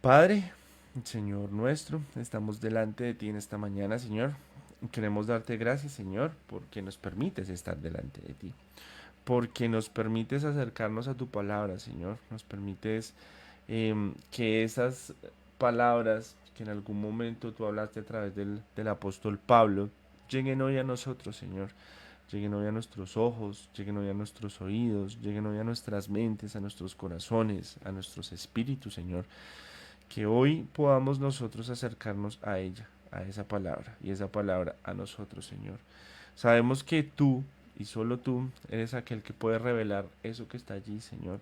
Padre, Señor nuestro, estamos delante de ti en esta mañana, Señor. Queremos darte gracias, Señor, porque nos permites estar delante de ti, porque nos permites acercarnos a tu palabra, Señor. Nos permites que esas palabras que en algún momento tú hablaste a través del apóstol Pablo lleguen hoy a nosotros, Señor. Lleguen hoy a nuestros ojos, lleguen hoy a nuestros oídos, lleguen hoy a nuestras mentes, a nuestros corazones, a nuestros espíritus, Señor. Que hoy podamos nosotros acercarnos a ella, a esa palabra, y esa palabra a nosotros, Señor. Sabemos que tú, y solo tú, eres aquel que puede revelar eso que está allí, Señor,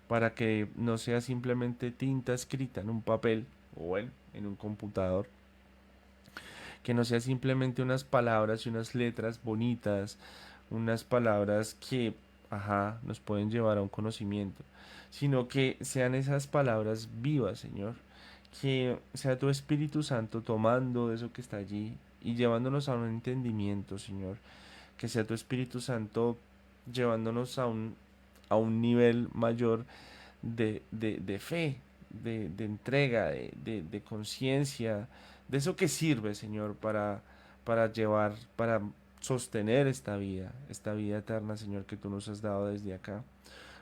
para que no sea simplemente tinta escrita en un papel o bueno, en un computador, que no sea simplemente unas palabras y unas letras bonitas, unas palabras que, ajá, nos pueden llevar a un conocimiento, sino que sean esas palabras vivas, Señor, que sea tu Espíritu Santo tomando eso que está allí y llevándonos a un entendimiento, Señor, que sea tu Espíritu Santo llevándonos a un nivel mayor de fe, de entrega, de conciencia, de eso que sirve, Señor, para llevar, para sostener esta vida eterna, Señor, que tú nos has dado desde acá,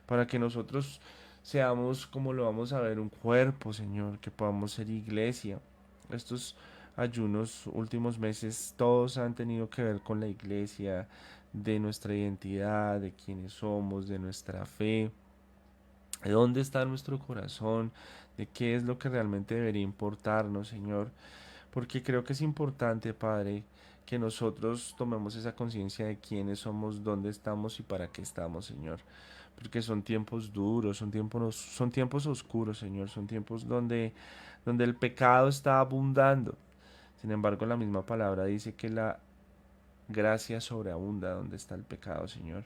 para que nosotros seamos, como lo vamos a ver, un cuerpo, Señor, que podamos ser iglesia. Estos ayunos últimos meses, todos han tenido que ver con la iglesia, de nuestra identidad, de quiénes somos, de nuestra fe, de dónde está nuestro corazón, de qué es lo que realmente debería importarnos, Señor. Porque creo que es importante, Padre, que nosotros tomemos esa conciencia de quiénes somos, dónde estamos y para qué estamos, Señor. Porque son tiempos duros, son tiempos oscuros, Señor, son tiempos donde el pecado está abundando. Sin embargo, la misma palabra dice que la gracia sobreabunda donde está el pecado, Señor.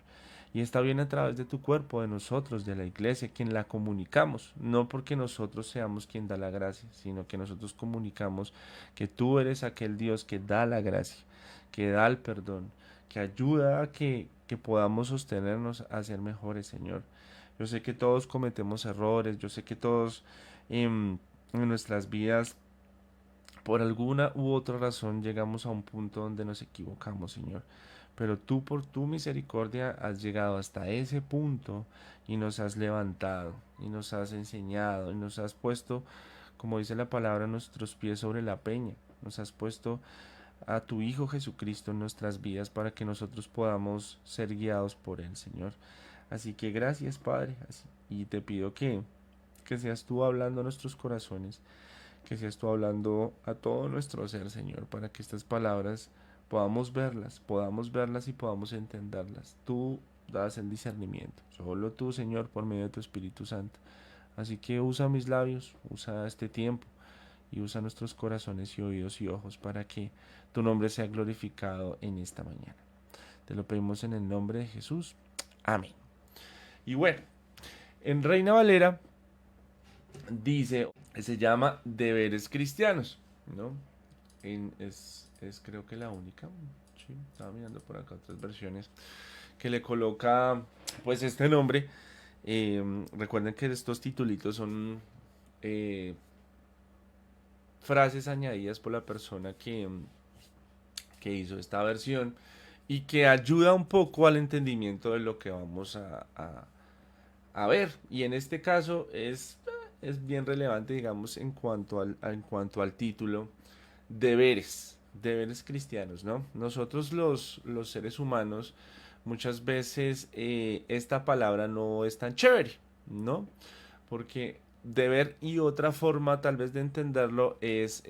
Y está bien a través de tu cuerpo, de nosotros, de la iglesia, quien la comunicamos. No porque nosotros seamos quien da la gracia, sino que nosotros comunicamos que tú eres aquel Dios que da la gracia, que da el perdón, que ayuda a que podamos sostenernos a ser mejores, Señor. Yo sé que todos cometemos errores, yo sé que todos en nuestras vidas por alguna u otra razón llegamos a un punto donde nos equivocamos, Señor. Pero tú por tu misericordia has llegado hasta ese punto y nos has levantado y nos has enseñado y nos has puesto, como dice la palabra, nuestros pies sobre la peña. Nos has puesto a tu Hijo Jesucristo en nuestras vidas para que nosotros podamos ser guiados por Él, Señor. Así que gracias, Padre. Y te pido que seas tú hablando a nuestros corazones, que seas tú hablando a todo nuestro ser, Señor, para que estas palabras podamos verlas y podamos entenderlas. Tú das el discernimiento, solo tú, Señor, por medio de tu Espíritu Santo. Así que usa mis labios, usa este tiempo y usa nuestros corazones y oídos y ojos para que tu nombre sea glorificado en esta mañana. Te lo pedimos en el nombre de Jesús. Amén. Y bueno, en Reina Valera dice, se llama Deberes Cristianos, ¿no? Es creo que la única, sí, estaba mirando por acá otras versiones, que le coloca pues este nombre. Recuerden que estos titulitos son eh, frases añadidas por la persona que hizo esta versión y que ayuda un poco al entendimiento de lo que vamos a ver. Y en este caso es bien relevante, digamos, en cuanto al título, deberes cristianos, ¿no? Nosotros los seres humanos, muchas veces esta palabra no es tan chévere, ¿no? Porque deber y otra forma tal vez de entenderlo es,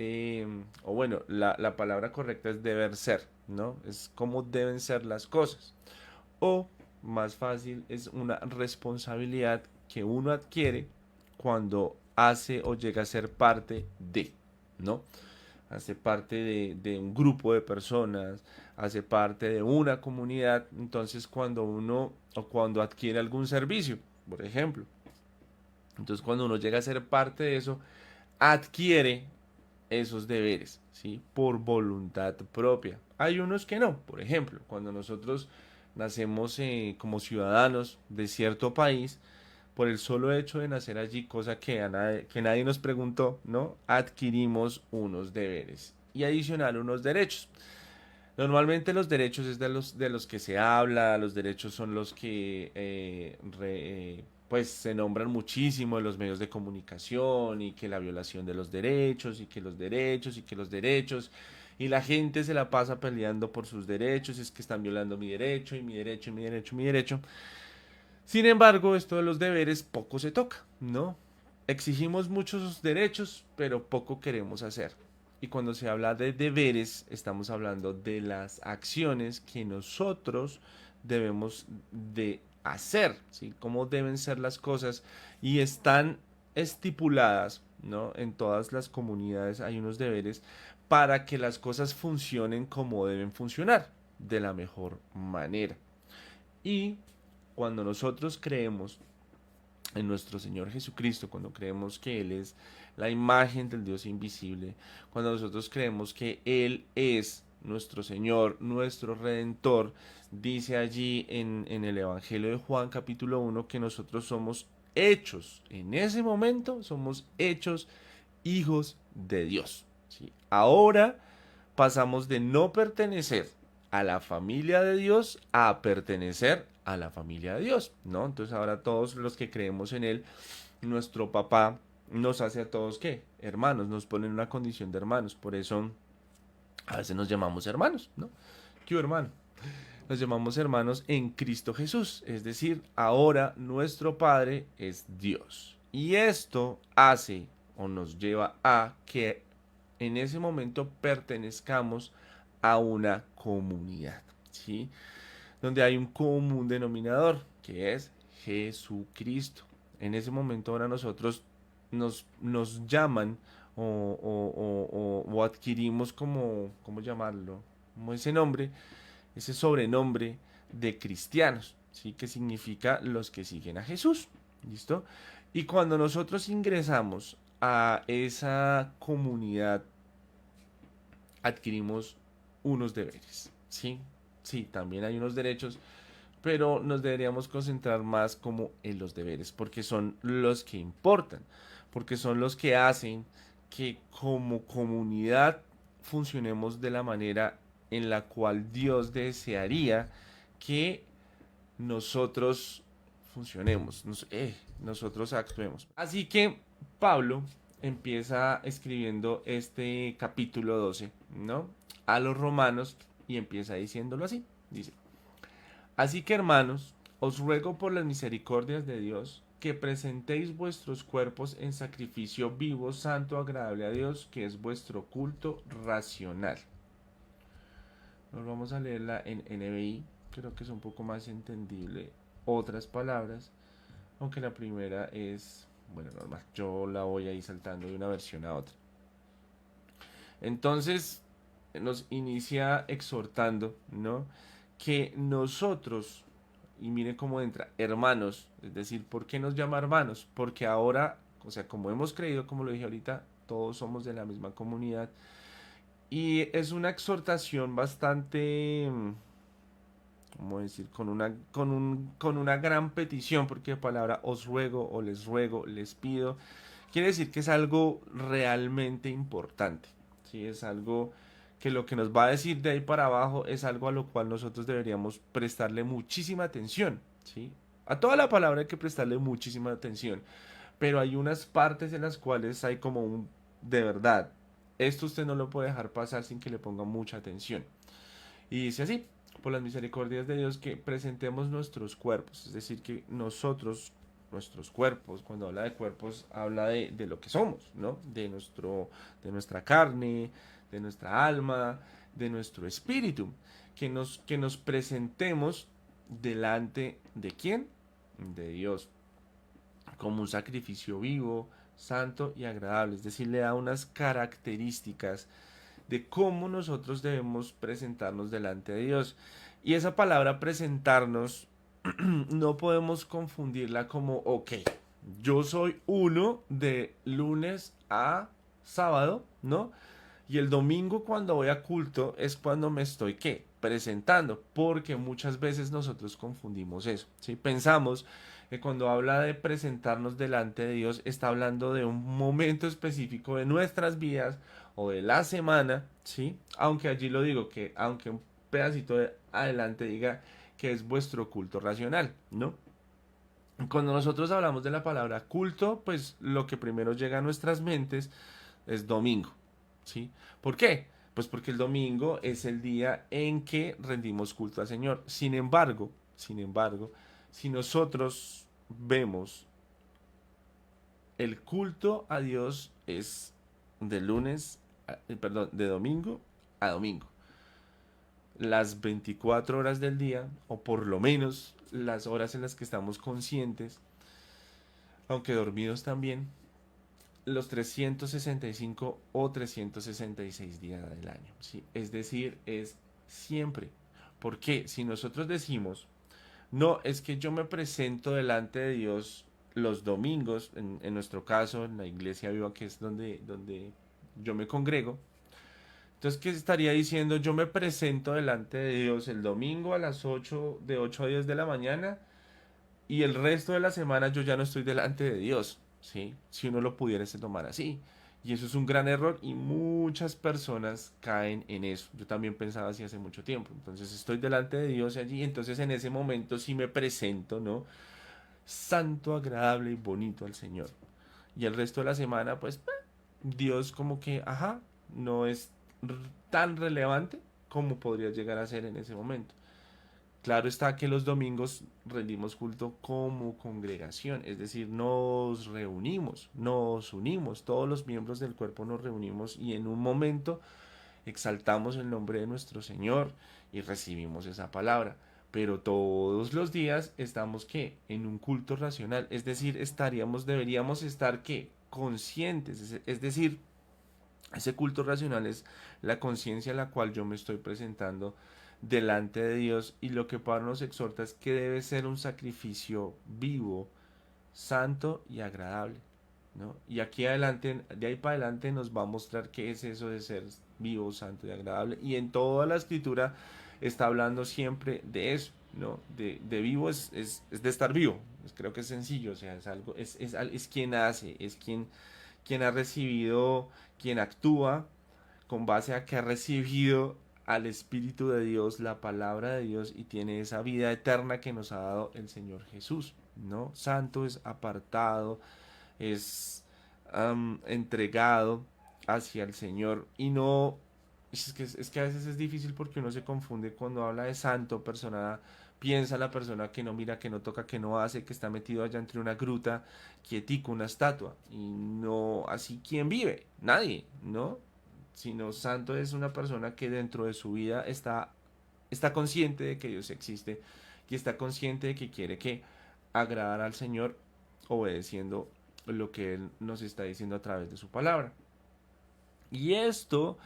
o bueno, la palabra correcta es deber ser, ¿no? Es cómo deben ser las cosas. O más fácil es una responsabilidad que uno adquiere cuando hace o llega a ser parte de, ¿no? Hace parte de un grupo de personas, hace parte de una comunidad. Entonces cuando uno o cuando adquiere algún servicio, por ejemplo, entonces cuando uno llega a ser parte de eso, adquiere esos deberes, ¿sí? Por voluntad propia. Hay unos que no. Por ejemplo, cuando nosotros nacemos como ciudadanos de cierto país, por el solo hecho de nacer allí, cosa que nadie nos preguntó, ¿no? Adquirimos unos deberes y adicional unos derechos. Normalmente los derechos es de los que se habla, los derechos son los que pues se nombran muchísimo en los medios de comunicación y que la violación de los derechos y que los derechos y que los derechos y la gente se la pasa peleando por sus derechos, es que están violando mi derecho y mi derecho y mi derecho y mi derecho. Sin embargo, esto de los deberes poco se toca, ¿no? Exigimos muchos derechos, pero poco queremos hacer. Y cuando se habla de deberes, estamos hablando de las acciones que nosotros debemos de hacer, ¿sí? Cómo deben ser las cosas y están estipuladas, ¿no? En todas las comunidades hay unos deberes para que las cosas funcionen como deben funcionar, de la mejor manera. Y cuando nosotros creemos en nuestro Señor Jesucristo, cuando creemos que Él es la imagen del Dios invisible, cuando nosotros creemos que Él es nuestro Señor, nuestro Redentor, dice allí en el Evangelio de Juan capítulo 1 que nosotros somos hechos, en ese momento somos hechos hijos de Dios. ¿Sí? Ahora pasamos de no pertenecer a la familia de Dios a pertenecer a la familia de Dios, ¿no? Entonces ahora todos los que creemos en Él, nuestro papá nos hace a todos, ¿qué? Hermanos, nos pone en una condición de hermanos, por eso a veces nos llamamos hermanos, ¿no? ¿Qué hermano? Nos llamamos hermanos en Cristo Jesús, es decir, ahora nuestro Padre es Dios. Y esto hace o nos lleva a que en ese momento pertenezcamos a una comunidad, ¿sí? Donde hay un común denominador, que es Jesucristo. En ese momento ahora nosotros nos llaman o adquirimos como, ¿cómo llamarlo? Como ese nombre, ese sobrenombre de cristianos, ¿sí? Que significa los que siguen a Jesús, ¿listo? Y cuando nosotros ingresamos a esa comunidad, adquirimos unos deberes, ¿sí? Sí, también hay unos derechos, pero nos deberíamos concentrar más como en los deberes, porque son los que importan, porque son los que hacen que como comunidad funcionemos de la manera en la cual Dios desearía que nosotros funcionemos, nosotros actuemos. Así que Pablo empieza escribiendo este capítulo 12, ¿no? A los romanos y empieza diciéndolo así. Dice, así que hermanos, os ruego por las misericordias de Dios que presentéis vuestros cuerpos en sacrificio vivo, santo, agradable a Dios, que es vuestro culto racional. Nos vamos a leerla en NBI, creo que es un poco más entendible otras palabras, aunque la primera es, bueno, normal, yo la voy a ir saltando de una versión a otra. Entonces nos inicia exhortando, ¿no? Que nosotros, y miren cómo entra, hermanos, es decir, ¿por qué nos llama hermanos? Porque ahora, o sea, como hemos creído, como lo dije ahorita, todos somos de la misma comunidad. Y es una exhortación bastante, ¿cómo decir? Con una gran petición, porque la palabra os ruego, les pido, quiere decir que es algo realmente importante, ¿sí? Es algo que lo que nos va a decir de ahí para abajo es algo a lo cual nosotros deberíamos prestarle muchísima atención, ¿sí? A toda la palabra hay que prestarle muchísima atención, pero hay unas partes en las cuales hay como un, de verdad, esto usted no lo puede dejar pasar sin que le ponga mucha atención. Y dice así, por las misericordias de Dios, que presentemos nuestros cuerpos, es decir, que nosotros, nuestros cuerpos, cuando habla de cuerpos, habla de lo que somos, ¿no? De nuestra carne, de nuestra alma, de nuestro espíritu, que nos presentemos delante de quién? De Dios, como un sacrificio vivo, santo y agradable, es decir, le da unas características de cómo nosotros debemos presentarnos delante de Dios. Y esa palabra presentarnos no podemos confundirla como, ok, yo soy uno de lunes a sábado, ¿no? Y el domingo cuando voy a culto es cuando me estoy, ¿qué? presentando, porque muchas veces nosotros confundimos eso, ¿sí? Pensamos que cuando habla de presentarnos delante de Dios está hablando de un momento específico de nuestras vidas o de la semana, ¿sí? Aunque allí lo digo que aunque un pedacito de adelante diga que es vuestro culto racional, ¿no? Cuando nosotros hablamos de la palabra culto, pues lo que primero llega a nuestras mentes es domingo, ¿sí? ¿Por qué? Pues porque el domingo es el día en que rendimos culto al Señor. Sin embargo, si nosotros vemos el culto a Dios es de perdón, de domingo a domingo. Las 24 horas del día, o por lo menos las horas en las que estamos conscientes, aunque dormidos también, los 365 o 366 días del año, ¿sí? Es decir, es siempre. Porque si nosotros decimos, no, es que yo me presento delante de Dios los domingos, en nuestro caso, en la iglesia viva, que es donde yo me congrego, entonces, ¿qué estaría diciendo? Yo me presento delante de Dios el domingo a las 8 de 8 a 10 de la mañana y el resto de la semana yo ya no estoy delante de Dios, ¿sí? Si uno lo pudiese tomar así. Y eso es un gran error y muchas personas caen en eso. Yo también pensaba así hace mucho tiempo. Entonces estoy delante de Dios allí, entonces en ese momento sí me presento, ¿no? Santo, agradable y bonito al Señor. Y el resto de la semana, pues, Dios como que, ajá, no es tan relevante como podría llegar a ser en ese momento. Claro está que los domingos rendimos culto como congregación, es decir, nos unimos, todos los miembros del cuerpo nos reunimos y en un momento exaltamos el nombre de nuestro Señor y recibimos esa palabra. Pero todos los días estamos que en un culto racional, es decir, deberíamos estar que conscientes, es decir, ese culto racional es la conciencia a la cual yo me estoy presentando delante de Dios y lo que Pablo nos exhorta es que debe ser un sacrificio vivo, santo y agradable, ¿no? Y aquí adelante, de ahí para adelante nos va a mostrar qué es eso de ser vivo, santo y agradable. Y en toda la escritura está hablando siempre de eso, ¿no? De vivo es de estar vivo. Creo que es sencillo, o sea, es algo, es quien hace, es quien ha recibido, quien actúa con base a que ha recibido al Espíritu de Dios, la palabra de Dios y tiene esa vida eterna que nos ha dado el Señor Jesús, ¿no? Santo es apartado, es entregado hacia el Señor y no... Es que a veces es difícil porque uno se confunde cuando habla de santo, persona, piensa la persona que no mira, que no toca, que no hace, que está metido allá entre una gruta, quietico, una estatua. Y no, así, ¿quién vive? Nadie, ¿no? Sino santo es una persona que dentro de su vida está consciente de que Dios existe y está consciente de que quiere que agradar al Señor obedeciendo lo que Él nos está diciendo a través de su palabra. Y esto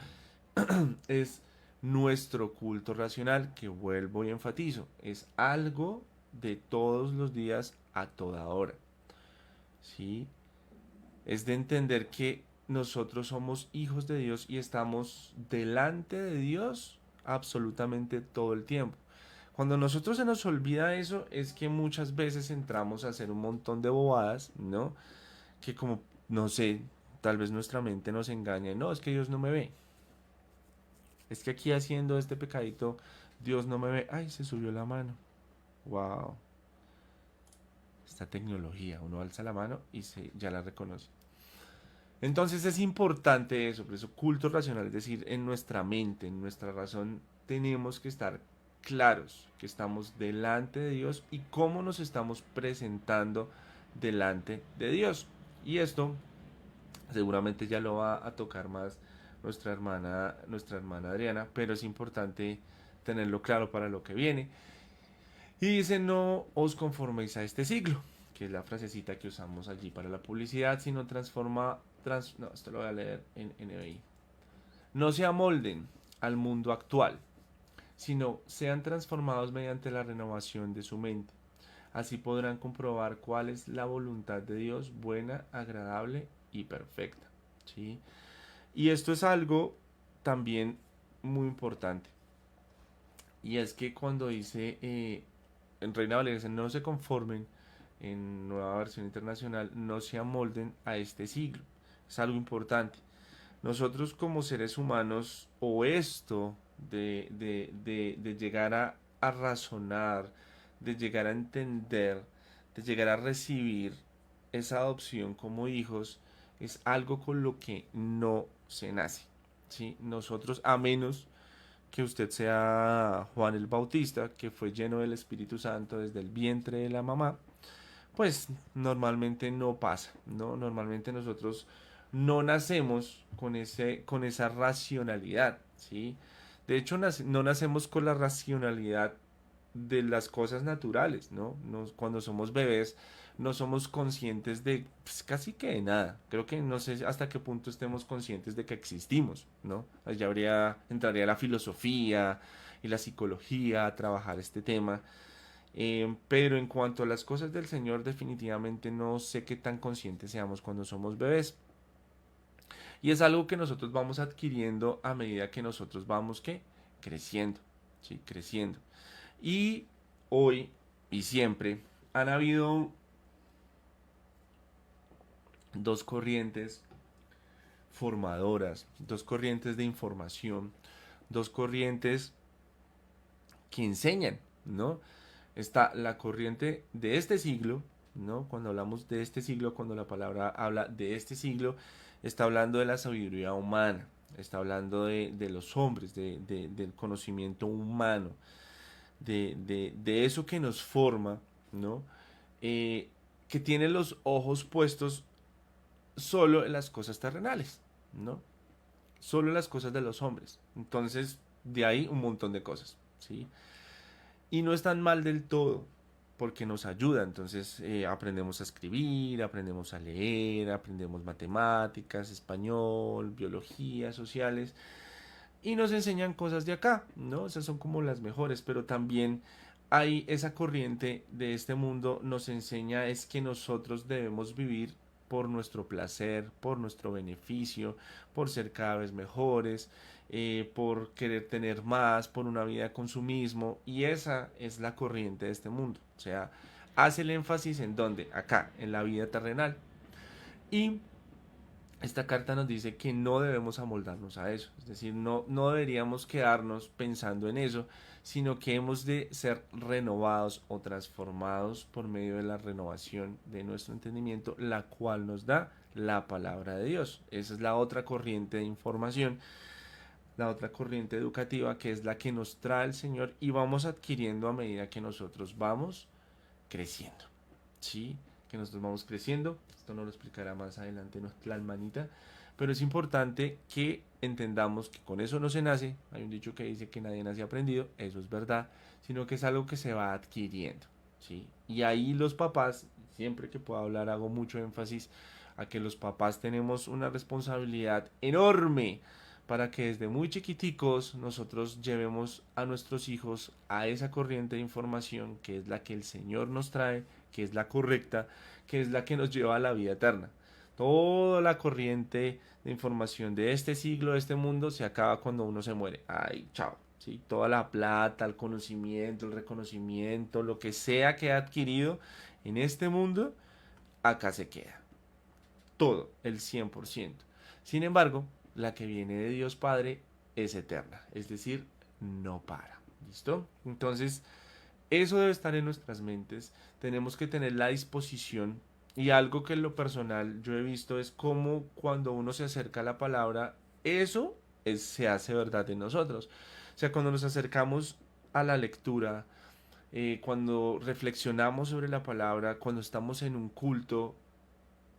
es nuestro culto racional, que vuelvo y enfatizo, es algo de todos los días a toda hora. ¿Sí? Es de entender que nosotros somos hijos de Dios y estamos delante de Dios absolutamente todo el tiempo. Cuando a nosotros se nos olvida eso, es que muchas veces entramos a hacer un montón de bobadas, ¿no? Que como, no sé, tal vez nuestra mente nos engañe. No, es que Dios no me ve. Es que aquí haciendo este pecadito, Dios no me ve. Ay, se subió la mano. Wow. Esta tecnología, uno alza la mano y ya la reconoce. Entonces es importante eso, por eso culto racional, es decir, en nuestra mente, en nuestra razón, tenemos que estar claros que estamos delante de Dios y cómo nos estamos presentando delante de Dios. Y esto seguramente ya lo va a tocar más nuestra hermana Adriana, pero es importante tenerlo claro para lo que viene. Y dice, no os conforméis a este siglo, que es la frasecita que usamos allí para la publicidad, sino no, esto lo voy a leer en NBI. No se amolden al mundo actual, sino sean transformados mediante la renovación de su mente. Así podrán comprobar cuál es la voluntad de Dios, buena, agradable y perfecta. ¿Sí? Y esto es algo también muy importante. Y es que cuando dice en Reina Valera, dice, no se conformen, en Nueva Versión Internacional, no se amolden a este siglo. Es algo importante. Nosotros como seres humanos, o esto de llegar a razonar, de llegar a entender, de llegar a recibir esa adopción como hijos, es algo con lo que no se nace. ¿Sí? Nosotros, a menos que usted sea Juan el Bautista, que fue lleno del Espíritu Santo desde el vientre de la mamá, pues normalmente no pasa, ¿no? Normalmente nosotros no nacemos con esa racionalidad, ¿sí? De hecho, no nacemos con la racionalidad de las cosas naturales, ¿no? Cuando somos bebés no somos conscientes de pues, casi que de nada. Creo que no sé hasta qué punto estemos conscientes de que existimos, ¿no? Ya entraría la filosofía y la psicología a trabajar este tema. Pero en cuanto a las cosas del Señor, definitivamente no sé qué tan conscientes seamos cuando somos bebés. Y es algo que nosotros vamos adquiriendo a medida que nosotros vamos, ¿qué? Creciendo, ¿sí? Creciendo. Y hoy y siempre han habido dos corrientes formadoras, dos corrientes de información, dos corrientes que enseñan, ¿no? Está la corriente de este siglo, ¿no? Cuando hablamos de este siglo, cuando la palabra habla de este siglo, está hablando de la sabiduría humana, está hablando de los hombres, del conocimiento humano, de eso que nos forma, ¿no? Que tiene los ojos puestos solo en las cosas terrenales, ¿no? Solo en las cosas de los hombres. Entonces, de ahí un montón de cosas, ¿sí? Y no es tan mal del todo, porque nos ayuda. Entonces aprendemos a escribir, aprendemos a leer, aprendemos matemáticas, español, biología, sociales, y nos enseñan cosas de acá, ¿no? Esas son como las mejores, pero también hay esa corriente de este mundo, nos enseña es que nosotros debemos vivir por nuestro placer, por nuestro beneficio, por ser cada vez mejores, por querer tener más, por una vida de consumismo, y esa es la corriente de este mundo. O sea, hace el énfasis en dónde, acá, en la vida terrenal. Y esta carta nos dice que no debemos amoldarnos a eso, es decir, no deberíamos quedarnos pensando en eso, sino que hemos de ser renovados o transformados por medio de la renovación de nuestro entendimiento, la cual nos da la palabra de Dios. Esa es la otra corriente de información, la otra corriente educativa, que es la que nos trae el Señor y vamos adquiriendo a medida que nosotros vamos creciendo. ¿Sí? Que nosotros vamos creciendo. Esto nos lo explicará más adelante nuestra hermanita. Pero es importante que entendamos que con eso no se nace. Hay un dicho que dice que nadie nace aprendido. Eso es verdad. Sino que es algo que se va adquiriendo. ¿Sí? Y ahí los papás, siempre que puedo hablar, hago mucho énfasis a que los papás tenemos una responsabilidad enorme para que desde muy chiquiticos nosotros llevemos a nuestros hijos a esa corriente de información que es la que el Señor nos trae, que es la correcta, que es la que nos lleva a la vida eterna. Toda la corriente de información de este siglo, de este mundo, se acaba cuando uno se muere. Ay, chao. ¿Sí? Toda la plata, el conocimiento, el reconocimiento, lo que sea que ha adquirido en este mundo, acá se queda. Todo, el 100%. Sin embargo, la que viene de Dios Padre es eterna, es decir, no para. ¿Listo? Entonces, eso debe estar en nuestras mentes. Tenemos que tener la disposición. Y algo que en lo personal yo he visto es como cuando uno se acerca a la palabra, se hace verdad en nosotros. O sea, cuando nos acercamos a la lectura, cuando reflexionamos sobre la palabra, cuando estamos en un culto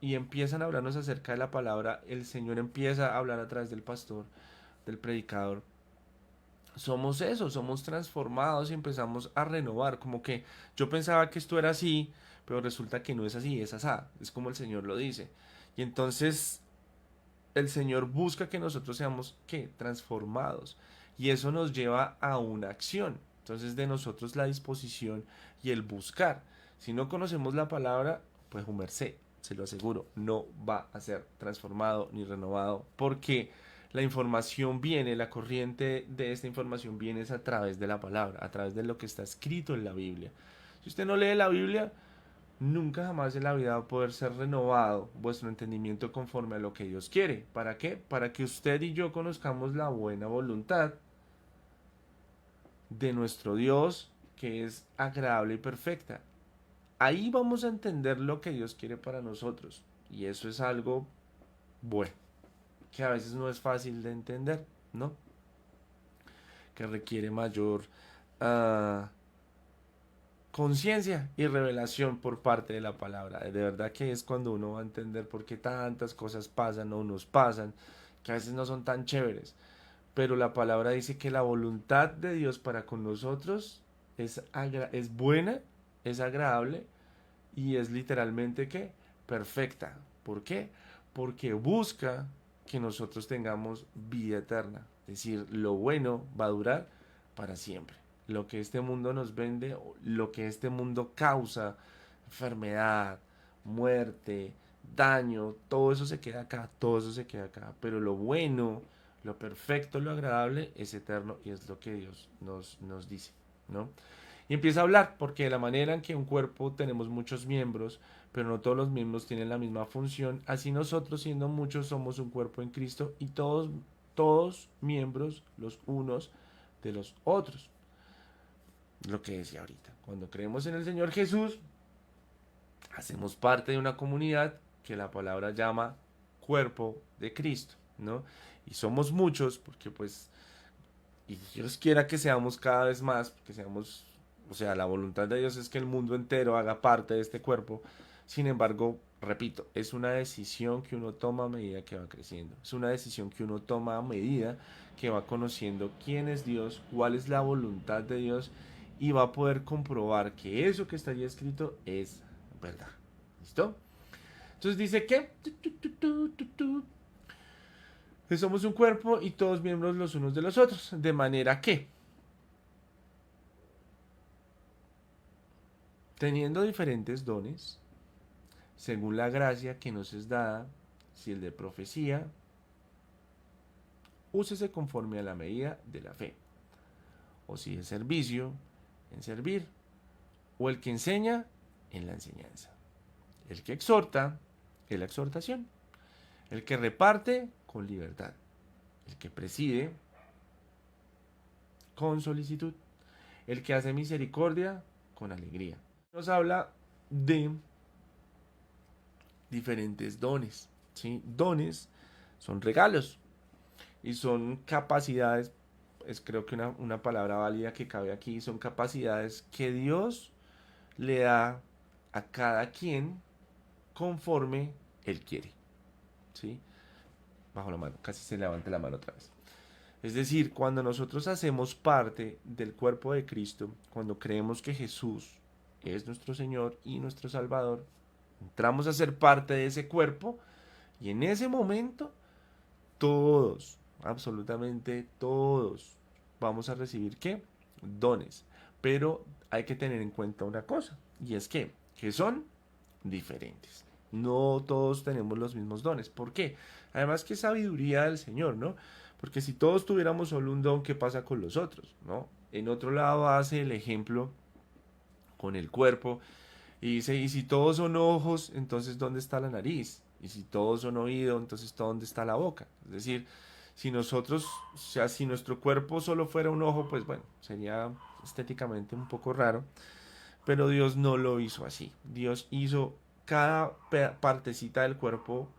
y empiezan a hablarnos acerca de la palabra, el Señor empieza a hablar a través del pastor, del predicador. Somos eso, somos transformados y empezamos a renovar, como que yo pensaba que esto era así, pero resulta que no es así, es asá, es como el Señor lo dice. Y entonces el Señor busca que nosotros seamos, ¿qué? Transformados. Y eso nos lleva a una acción. Entonces de nosotros la disposición y el buscar. Si no conocemos la palabra, pues un merced, se lo aseguro, no va a ser transformado ni renovado, porque La información viene, la corriente de esta información viene es a través de la palabra, a través de lo que está escrito en la Biblia. Si usted no lee la Biblia, nunca jamás en la vida va a poder ser renovado vuestro entendimiento conforme a lo que Dios quiere. ¿Para qué? Para que usted y yo conozcamos la buena voluntad de nuestro Dios, que es agradable y perfecta. Ahí vamos a entender lo que Dios quiere para nosotros. Y eso es algo bueno, que a veces no es fácil de entender, ¿no? Que requiere mayor uh, conciencia y revelación por parte de la palabra. De verdad que es cuando uno va a entender por qué tantas cosas pasan o nos pasan, que a veces no son tan chéveres. Pero la palabra dice que la voluntad de Dios para con nosotros es buena, es agradable y es literalmente ¿qué? Perfecta. ¿Por qué? Porque busca que nosotros tengamos vida eterna. Es decir, lo bueno va a durar para siempre. Lo que este mundo nos vende, lo que este mundo causa, enfermedad, muerte, daño, todo eso se queda acá, todo eso se queda acá. Pero lo bueno, lo perfecto, lo agradable es eterno y es lo que Dios nos dice, ¿no? Y empieza a hablar, porque de la manera en que un cuerpo tenemos muchos miembros, pero no todos los miembros tienen la misma función, así nosotros siendo muchos somos un cuerpo en Cristo y todos miembros los unos de los otros. Lo que decía ahorita, cuando creemos en el Señor Jesús, hacemos parte de una comunidad que la palabra llama cuerpo de Cristo, ¿no? Y somos muchos, porque pues, y Dios quiera que seamos cada vez más, que seamos, o sea, la voluntad de Dios es que el mundo entero haga parte de este cuerpo. Sin embargo, repito, es una decisión que uno toma a medida que va creciendo. Es una decisión que uno toma a medida que va conociendo quién es Dios, cuál es la voluntad de Dios y va a poder comprobar que eso que está allí escrito es verdad. ¿Listo? Entonces dice que somos un cuerpo y todos miembros los unos de los otros. De manera que, teniendo diferentes dones, según la gracia que nos es dada, si el de profecía, úsese conforme a la medida de la fe. O si de servicio, en servir. O el que enseña, en la enseñanza. El que exhorta, en la exhortación. El que reparte, con libertad. El que preside, con solicitud. El que hace misericordia, con alegría. Nos habla de diferentes dones, ¿sí? Dones son regalos y son capacidades, es creo que una palabra válida que cabe aquí, son capacidades que Dios le da a cada quien conforme Él quiere, ¿sí? Bajo la mano, casi se levante la mano otra vez. Es decir, cuando nosotros hacemos parte del cuerpo de Cristo, cuando creemos que Jesús es nuestro Señor y nuestro Salvador, entramos a ser parte de ese cuerpo y en ese momento todos, absolutamente todos, vamos a recibir ¿qué? Dones. Pero hay que tener en cuenta una cosa y es que son diferentes. No todos tenemos los mismos dones. ¿Por qué? Además que sabiduría del Señor, ¿no? Porque si todos tuviéramos solo un don, ¿qué pasa con los otros? ¿No? En otro lado hace el ejemplo con el cuerpo y dice, y si todos son ojos, entonces ¿dónde está la nariz? Y si todos son oídos, entonces ¿dónde está la boca? Es decir, si nosotros, o sea, si nuestro cuerpo solo fuera un ojo, pues bueno, sería estéticamente un poco raro, pero Dios no lo hizo así. Dios hizo cada partecita del cuerpo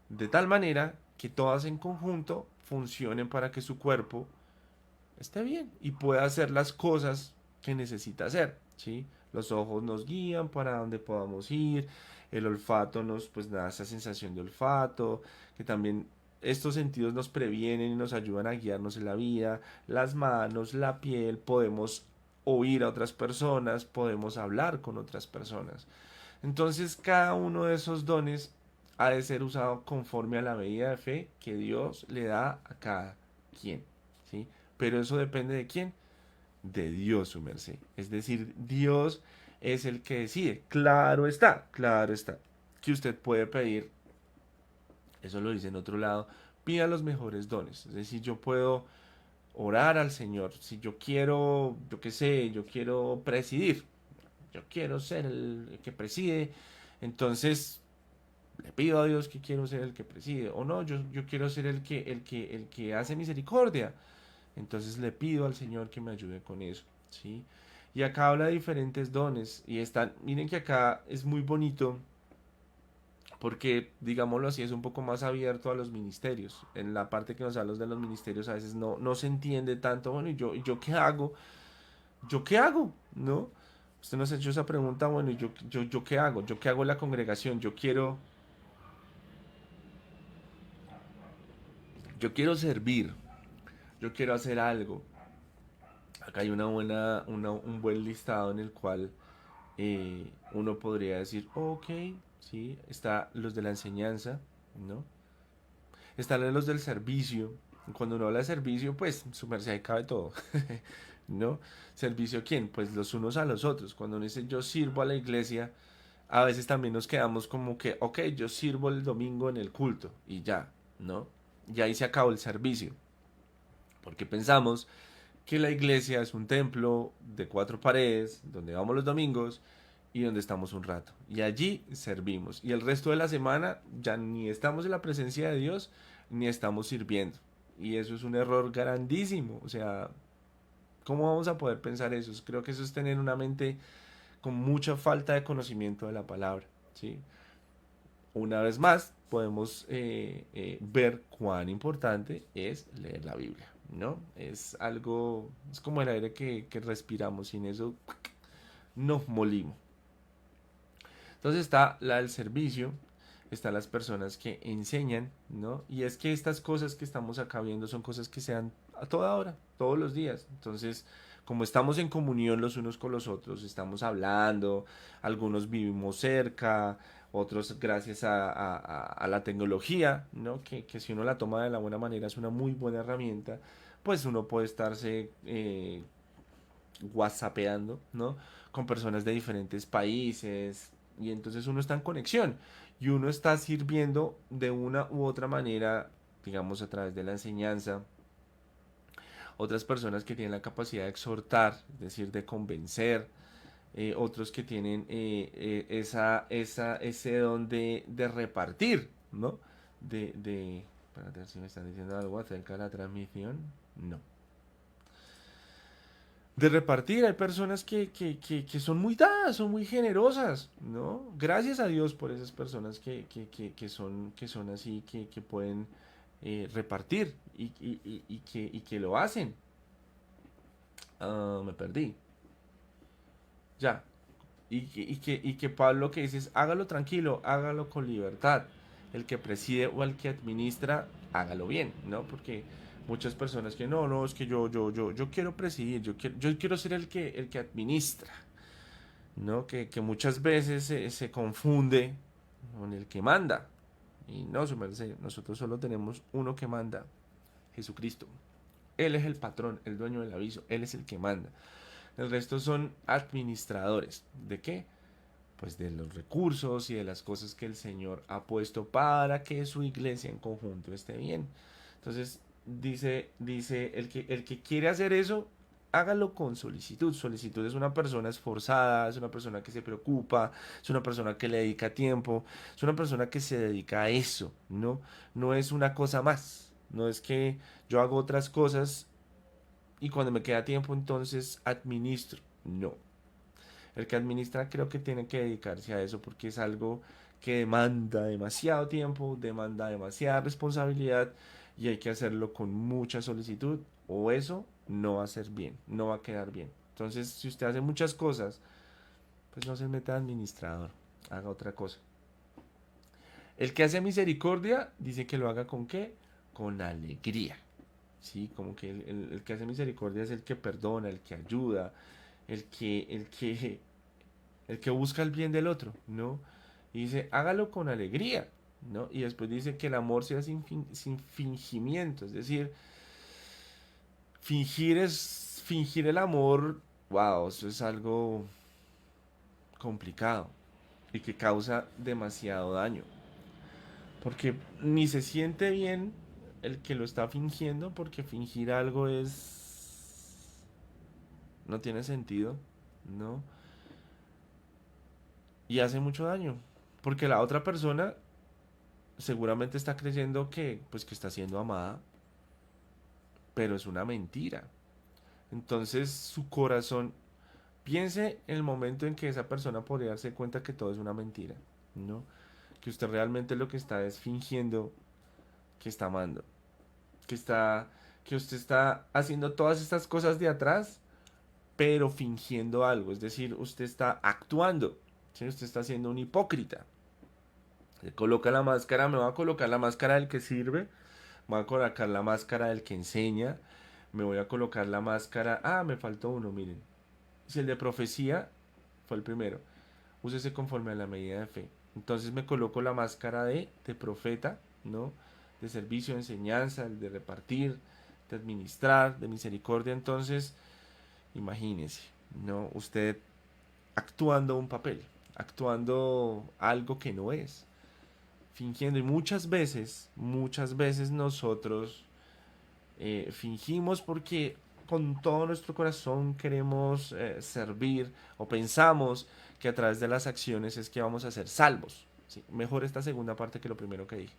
de tal manera que todas en conjunto funcionen para que su cuerpo esté bien y pueda hacer las cosas que necesita hacer, ¿sí? Los ojos nos guían para donde podamos ir, el olfato nos pues da esa sensación de olfato, que también estos sentidos nos previenen y nos ayudan a guiarnos en la vida, las manos, la piel, podemos oír a otras personas, podemos hablar con otras personas. Entonces cada uno de esos dones ha de ser usado conforme a la medida de fe que Dios le da a cada quien, ¿sí? Pero eso depende de quién, de Dios su merced. Es decir, Dios es el que decide. Claro está, que usted puede pedir, eso lo dice en otro lado, pida los mejores dones. Es decir, yo puedo orar al Señor. Si yo quiero, yo qué sé, yo quiero presidir, yo quiero ser el que preside, entonces le pido a Dios que quiero ser el que preside. O no, yo quiero ser el que hace misericordia. Entonces le pido al Señor que me ayude con eso, ¿sí? Y acá habla de diferentes dones. Y están, miren que acá es muy bonito porque, digámoslo así, es un poco más abierto a los ministerios. En la parte que nos habla de los ministerios a veces no se entiende tanto, bueno, ¿y yo qué hago? ¿Yo qué hago? ¿No? Usted nos ha hecho esa pregunta, bueno, ¿y yo qué hago? ¿Yo qué hago en la congregación? Yo quiero servir, yo quiero hacer algo. Acá hay un buen listado en el cual uno podría decir, ok, sí, está los de la enseñanza, ¿no? Están los del servicio. Cuando uno habla de servicio, pues su merced ahí cabe todo, ¿no? ¿Servicio a quién? Pues los unos a los otros. Cuando uno dice yo sirvo a la iglesia, a veces también nos quedamos como que, ok, yo sirvo el domingo en el culto y ya, ¿no? Y ahí se acabó el servicio. Porque pensamos que la iglesia es un templo de cuatro paredes, donde vamos los domingos y donde estamos un rato. Y allí servimos. Y el resto de la semana ya ni estamos en la presencia de Dios, ni estamos sirviendo. Y eso es un error grandísimo. O sea, ¿cómo vamos a poder pensar eso? Creo que eso es tener una mente con mucha falta de conocimiento de la palabra, ¿sí? Una vez más, podemos ver cuán importante es leer la Biblia, ¿no? Es algo, es como el aire que respiramos, sin eso nos molimos. Entonces está la del servicio, están las personas que enseñan, ¿no? Y es que estas cosas que estamos acá viendo son cosas que se dan a toda hora, todos los días. Entonces, como estamos en comunión los unos con los otros, estamos hablando, algunos vivimos cerca, otros gracias a la tecnología, ¿no? Que si uno la toma de la buena manera es una muy buena herramienta, pues uno puede estarse whatsappeando, ¿no? Con personas de diferentes países y entonces uno está en conexión y uno está sirviendo de una u otra manera, digamos a través de la enseñanza, otras personas que tienen la capacidad de exhortar, es decir, de convencer, otros que tienen ese don de repartir, ¿no? Para ver si me están diciendo algo acerca de la transmisión. No. De repartir. Hay personas que son muy dadas, son muy generosas, ¿no? Gracias a Dios por esas personas que son así, que pueden repartir y que lo hacen. Me perdí. Ya. Y que Pablo que dice es, hágalo tranquilo, hágalo con libertad. El que preside o el que administra, hágalo bien, ¿no? Porque muchas personas que no, es que yo quiero presidir, yo quiero ser el que administra, ¿no? Que muchas veces se confunde con el que manda. Y no, su merced, nosotros solo tenemos uno que manda, Jesucristo. Él es el patrón, el dueño del aviso, Él es el que manda. El resto son administradores. ¿De qué? Pues de los recursos y de las cosas que el Señor ha puesto para que su iglesia en conjunto esté bien. Entonces, dice el que quiere hacer eso, hágalo con solicitud. Solicitud es una persona esforzada, es una persona que se preocupa, es una persona que le dedica tiempo, es una persona que se dedica a eso, ¿no? No es una cosa más. No es que yo hago otras cosas y cuando me queda tiempo entonces administro. No. El que administra creo que tiene que dedicarse a eso porque es algo que demanda demasiado tiempo, demanda demasiada responsabilidad y hay que hacerlo con mucha solicitud o eso no va a ser bien, no va a quedar bien. Entonces, si usted hace muchas cosas, pues no se meta administrador, haga otra cosa. El que hace misericordia dice que lo haga con qué? Con alegría. Sí, como que el que hace misericordia es el que perdona, el que ayuda, el que busca el bien del otro, ¿no? Y dice, hágalo con alegría, ¿no? Y después dice que el amor sea sin fingimiento, es decir, fingir el amor, wow, eso es algo complicado y que causa demasiado daño, porque ni se siente bien el que lo está fingiendo, porque fingir algo no tiene sentido, ¿no? Y hace mucho daño, porque la otra persona seguramente está creyendo que, pues, que está siendo amada, pero es una mentira. Entonces su corazón, piense en el momento en que esa persona podría darse cuenta que todo es una mentira, ¿no? Que usted realmente lo que está es fingiendo que está amando, que está, que usted está haciendo todas estas cosas de atrás, pero fingiendo algo, es decir, usted está actuando, ¿sí? Usted está siendo un hipócrita. Se coloca la máscara, me voy a colocar la máscara del que sirve, me voy a colocar la máscara del que enseña, me voy a colocar la máscara, me faltó uno, miren. Si el de profecía fue el primero, úsese conforme a la medida de fe. Entonces me coloco la máscara de profeta, ¿no? De servicio, de enseñanza, de repartir, de administrar, de misericordia. Entonces, imagínese, ¿no? Usted actuando un papel, actuando algo que no es, fingiendo. Y muchas veces nosotros fingimos porque con todo nuestro corazón queremos servir o pensamos que a través de las acciones es que vamos a ser salvos. ¿Sí? Mejor esta segunda parte que lo primero que dije.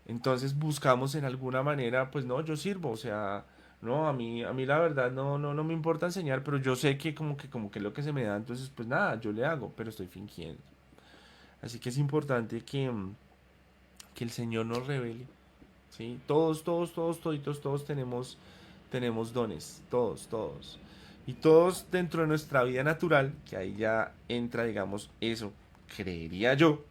Entonces buscamos en alguna manera, pues no, yo sirvo, o sea, no, a mí la verdad no me importa enseñar, pero yo sé que como que es lo que se me da, entonces pues nada, yo le hago, pero estoy fingiendo. Así que es importante que el Señor nos revele. ¿Sí? Todos tenemos dones, todos. Y todos dentro de nuestra vida natural, que ahí ya entra, digamos, eso, creería yo,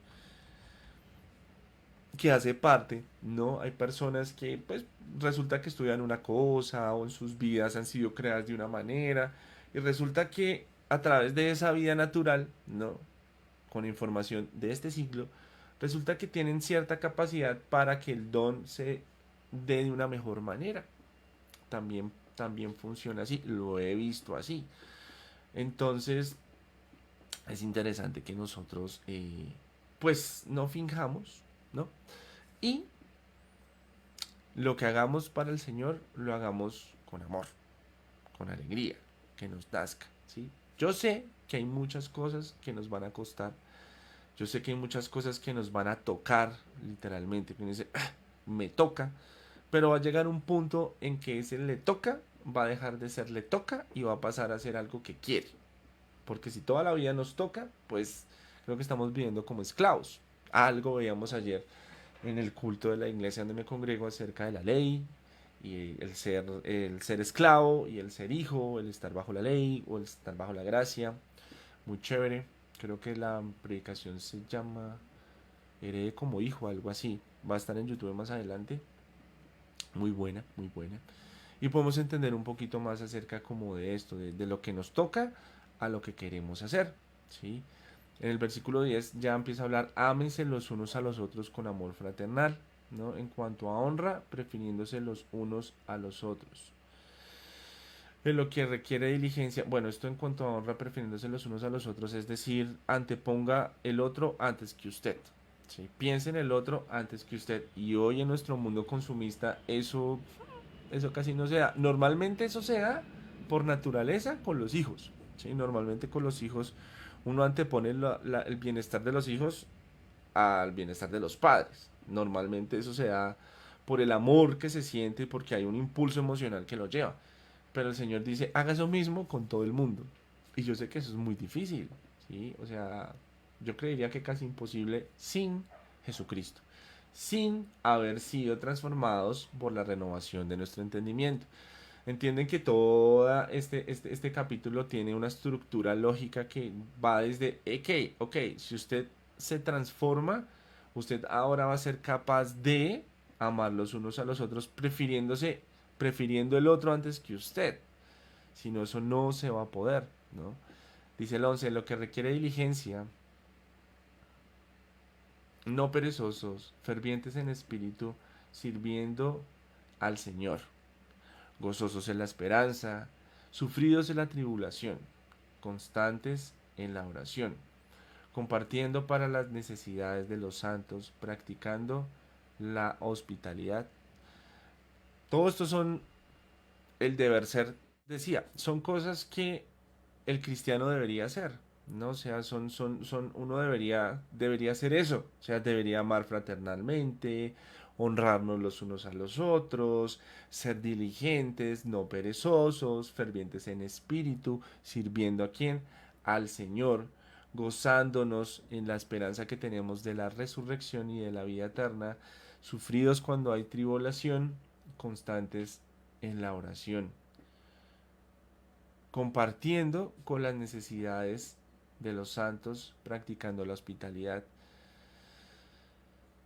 que hace parte, ¿no? Hay personas que, pues, resulta que estudian una cosa o en sus vidas han sido creadas de una manera y resulta que a través de esa vida natural, ¿no? Con información de este siglo, resulta que tienen cierta capacidad para que el don se dé de una mejor manera. También funciona así, lo he visto así. Entonces, es interesante que nosotros, pues, no finjamos, ¿no? Y lo que hagamos para el Señor, lo hagamos con amor, con alegría, que nos nazca, ¿sí? Yo sé que hay muchas cosas que nos van a costar. Yo sé que hay muchas cosas que nos van a tocar, literalmente. Que uno dice, me toca. Pero va a llegar un punto en que ese le toca va a dejar de ser le toca y va a pasar a ser algo que quiere. Porque si toda la vida nos toca, pues creo que estamos viviendo como esclavos. Algo veíamos ayer en el culto de la iglesia donde me congrego acerca de la ley y el ser esclavo y el ser hijo, el estar bajo la ley o el estar bajo la gracia. Muy chévere. Creo que la predicación se llama Herede como hijo, algo así. Va a estar en YouTube más adelante. Muy buena, muy buena. Y podemos entender un poquito más acerca como de esto, de lo que nos toca a lo que queremos hacer. ¿Sí? En el versículo 10 ya empieza a hablar, ámense los unos a los otros con amor fraternal, ¿no? En cuanto a honra, prefiriéndose los unos a los otros. En lo que requiere diligencia, bueno, esto en cuanto a honra, prefiriéndose los unos a los otros, es decir, anteponga el otro antes que usted. ¿Sí? Piense en el otro antes que usted. Y hoy en nuestro mundo consumista eso casi no se da. Normalmente eso se da por naturaleza con los hijos. ¿Sí? Normalmente con los hijos uno antepone el bienestar de los hijos al bienestar de los padres. Normalmente eso se da por el amor que se siente porque hay un impulso emocional que lo lleva. Pero el Señor dice, haga eso mismo con todo el mundo. Y yo sé que eso es muy difícil, ¿sí? O sea, yo creería que casi imposible sin Jesucristo, sin haber sido transformados por la renovación de nuestro entendimiento. Entienden que todo este capítulo tiene una estructura lógica que va desde, ok, si usted se transforma, usted ahora va a ser capaz de amar los unos a los otros, prefiriendo el otro antes que usted. Si no, eso no se va a poder, ¿no? Dice el 11, lo que requiere diligencia, no perezosos, fervientes en espíritu, sirviendo al Señor, gozosos en la esperanza, sufridos en la tribulación, constantes en la oración, compartiendo para las necesidades de los santos, practicando la hospitalidad. Todo esto son el deber ser, decía, son cosas que el cristiano debería hacer, ¿no? O sea, uno debería hacer eso, o sea, debería amar fraternalmente, honrarnos los unos a los otros, ser diligentes, no perezosos, fervientes en espíritu, sirviendo a quién, al Señor, gozándonos en la esperanza que tenemos de la resurrección y de la vida eterna, sufridos cuando hay tribulación, constantes en la oración, compartiendo con las necesidades de los santos, practicando la hospitalidad.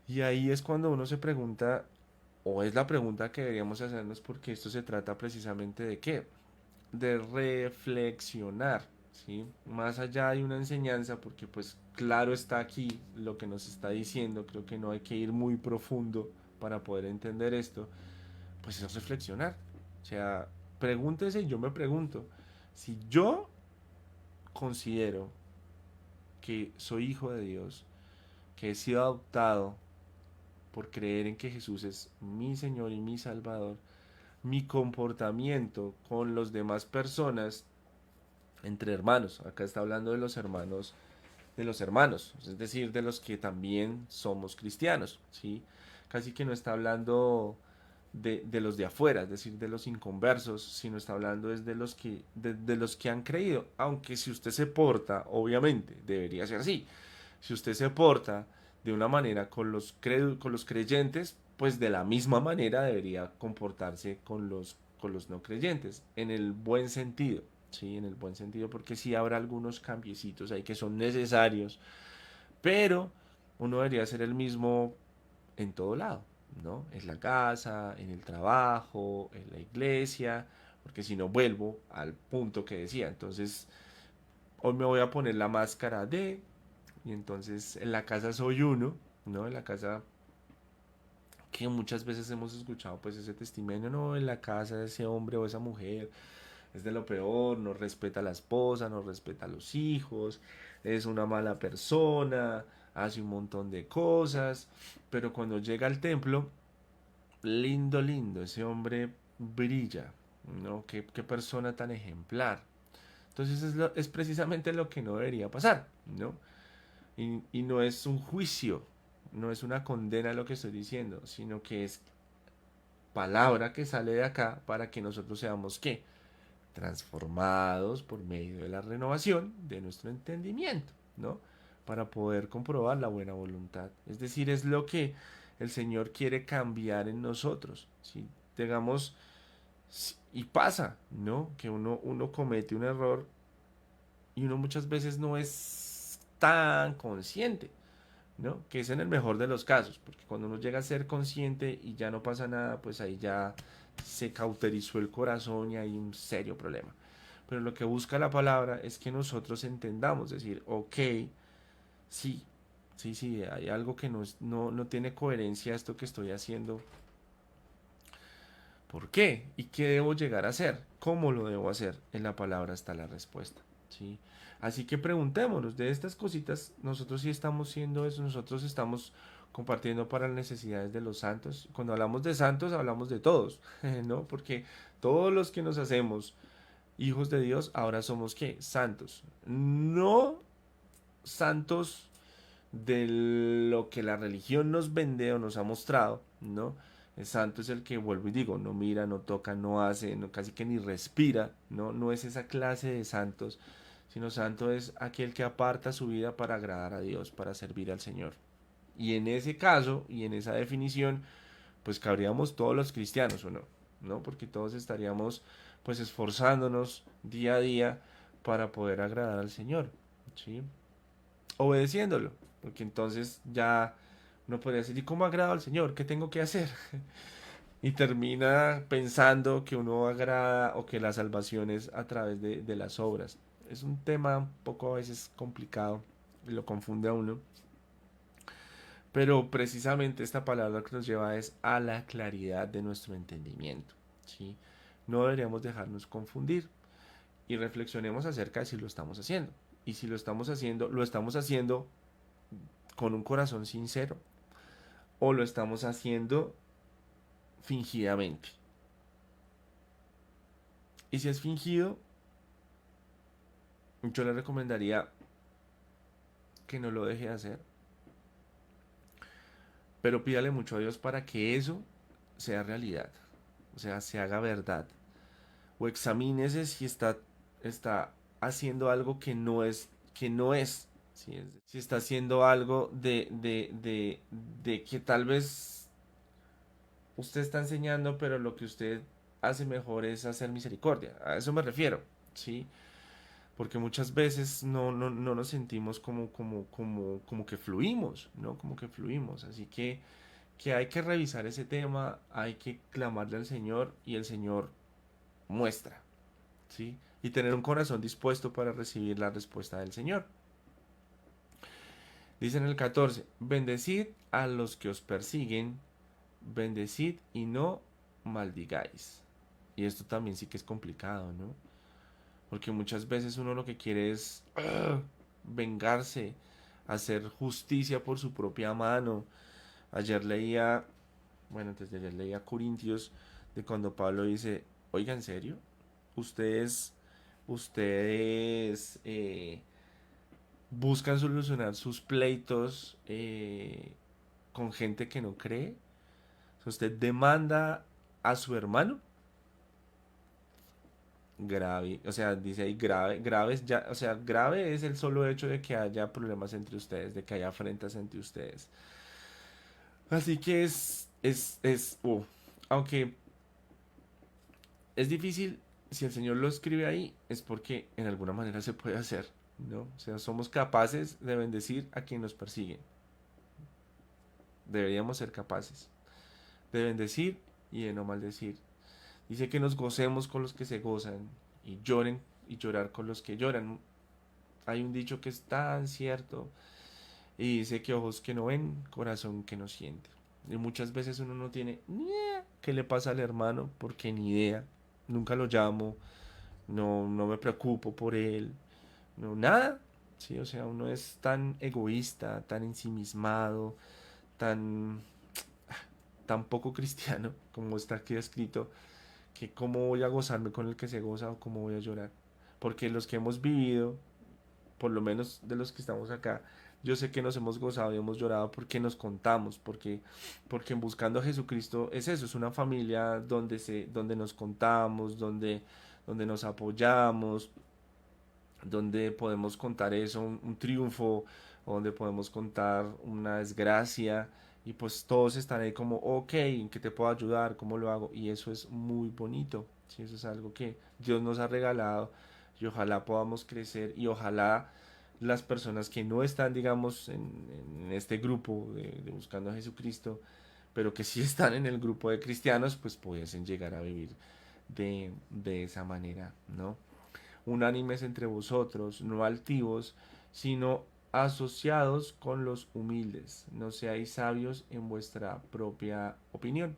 Y ahí es cuando uno se pregunta, o es la pregunta que deberíamos hacernos, porque esto se trata precisamente de qué, de reflexionar, ¿sí? Más allá hay una enseñanza, porque pues claro está aquí lo que nos está diciendo, creo que no hay que ir muy profundo para poder entender esto, pues es reflexionar. O sea, pregúntese y yo me pregunto, si yo considero que soy hijo de Dios, que he sido adoptado por creer en que Jesús es mi Señor y mi Salvador, mi comportamiento con los demás personas, entre hermanos, acá está hablando de los hermanos, es decir, de los que también somos cristianos, ¿sí? Casi que no está hablando de los de afuera, es decir, de los inconversos, sino está hablando es de los que han creído, aunque si usted se porta, obviamente, debería ser así, si usted se porta de una manera con los creyentes, pues de la misma manera debería comportarse con los no creyentes, en el buen sentido, sí, en el buen sentido, porque sí habrá algunos cambiecitos ahí que son necesarios, pero uno debería ser el mismo en todo lado, ¿no? En la casa, en el trabajo, en la iglesia, porque si no vuelvo al punto que decía, entonces hoy me voy a poner la máscara de, y entonces en la casa soy uno, ¿no? En la casa que muchas veces hemos escuchado pues ese testimonio, no, en la casa de ese hombre o esa mujer es de lo peor, no respeta a la esposa, no respeta a los hijos, es una mala persona, hace un montón de cosas, pero cuando llega al templo, lindo, lindo, ese hombre brilla, ¿no? Qué persona tan ejemplar. Entonces es precisamente lo que no debería pasar, ¿no? Y no es un juicio, no es una condena lo que estoy diciendo, sino que es palabra que sale de acá para que nosotros seamos ¿qué? Transformados por medio de la renovación de nuestro entendimiento, ¿no? Para poder comprobar la buena voluntad. Es decir, es lo que el Señor quiere cambiar en nosotros. Si digamos, y pasa, ¿no? Que uno comete un error y uno muchas veces no es tan consciente, ¿no? Que es en el mejor de los casos, porque cuando uno llega a ser consciente y ya no pasa nada, pues ahí ya se cauterizó el corazón y hay un serio problema. Pero lo que busca la palabra es que nosotros entendamos, decir, ok, sí, sí, hay algo que no tiene coherencia esto que estoy haciendo. ¿Por qué? ¿Y qué debo llegar a hacer? ¿Cómo lo debo hacer? En la palabra está la respuesta. ¿Sí? Así que preguntémonos, de estas cositas, nosotros sí estamos siendo eso, nosotros estamos compartiendo para las necesidades de los santos. Cuando hablamos de santos, hablamos de todos, ¿no? Porque todos los que nos hacemos hijos de Dios, ahora somos ¿qué? Santos. No santos de lo que la religión nos vende o nos ha mostrado, ¿no? El santo es el que, vuelvo y digo, no mira, no toca, no hace, no, casi que ni respira, ¿no? No es esa clase de santos, sino santo es aquel que aparta su vida para agradar a Dios, para servir al Señor. Y en ese caso, y en esa definición, pues cabríamos todos los cristianos, ¿o no? ¿No? Porque todos estaríamos pues esforzándonos día a día para poder agradar al Señor, ¿sí? Obedeciéndolo, porque entonces ya uno podría decir, ¿y cómo agrado al Señor? ¿Qué tengo que hacer? Y termina pensando que uno agrada o que la salvación es a través de las obras. Es un tema un poco a veces complicado y lo confunde a uno, pero precisamente esta palabra que nos lleva es a la claridad de nuestro entendimiento, ¿sí? No deberíamos dejarnos confundir y reflexionemos acerca de si lo estamos haciendo. Y si lo estamos haciendo con un corazón sincero, o lo estamos haciendo fingidamente. Y si es fingido, yo le recomendaría que no lo deje de hacer, pero pídale mucho a Dios para que eso sea realidad, o sea, se haga verdad. O examínese si está haciendo algo que no es. Si está haciendo algo de que tal vez usted está enseñando, pero lo que usted hace mejor es hacer misericordia. A eso me refiero, ¿sí? Porque muchas veces no nos sentimos como que fluimos, ¿no? Como que fluimos. Así que hay que revisar ese tema, hay que clamarle al Señor y el Señor muestra, ¿sí? Y tener un corazón dispuesto para recibir la respuesta del Señor. Dice en el 14, bendecid a los que os persiguen, bendecid y no maldigáis. Y esto también sí que es complicado, ¿no? Porque muchas veces uno lo que quiere es vengarse, hacer justicia por su propia mano. Ayer leía, bueno, antes de ayer leía Corintios, de cuando Pablo dice, oiga, ¿en serio? Ustedes buscan solucionar sus pleitos con gente que no cree. O sea, usted demanda a su hermano grave, o sea, dice ahí grave, graves ya, o sea, grave es el solo hecho de que haya problemas entre ustedes, de que haya afrentas entre ustedes. Así que aunque es difícil, si el Señor lo escribe ahí, es porque en alguna manera se puede hacer, ¿no? O sea, somos capaces de bendecir a quien nos persigue. Deberíamos ser capaces de bendecir y de no maldecir. Dice que nos gocemos con los que se gozan y lloren y llorar con los que lloran. Hay un dicho que es tan cierto y dice que ojos que no ven, corazón que no siente. Y muchas veces uno no tiene ni idea qué le pasa al hermano porque ni idea. Nunca lo llamo, no me preocupo por él, no nada. Sí, o sea, uno es tan egoísta, tan ensimismado, tan tan poco cristiano como está aquí escrito, que cómo voy a gozarme con el que se goza o cómo voy a llorar. Porque los que hemos vivido, por lo menos de los que estamos acá, yo sé que nos hemos gozado y hemos llorado porque nos contamos, porque en Buscando a Jesucristo es eso, es una familia donde nos contamos, donde nos apoyamos, donde podemos contar eso, un triunfo, donde podemos contar una desgracia, y pues todos están ahí como, ok, ¿en qué te puedo ayudar? ¿Cómo lo hago? Y eso es muy bonito, ¿sí? Eso es algo que Dios nos ha regalado y ojalá podamos crecer y ojalá las personas que no están, digamos, en este grupo de Buscando a Jesucristo, pero que sí están en el grupo de cristianos, pues pudiesen llegar a vivir de esa manera, ¿no? Unánimes entre vosotros, no altivos, sino asociados con los humildes. No seáis sabios en vuestra propia opinión.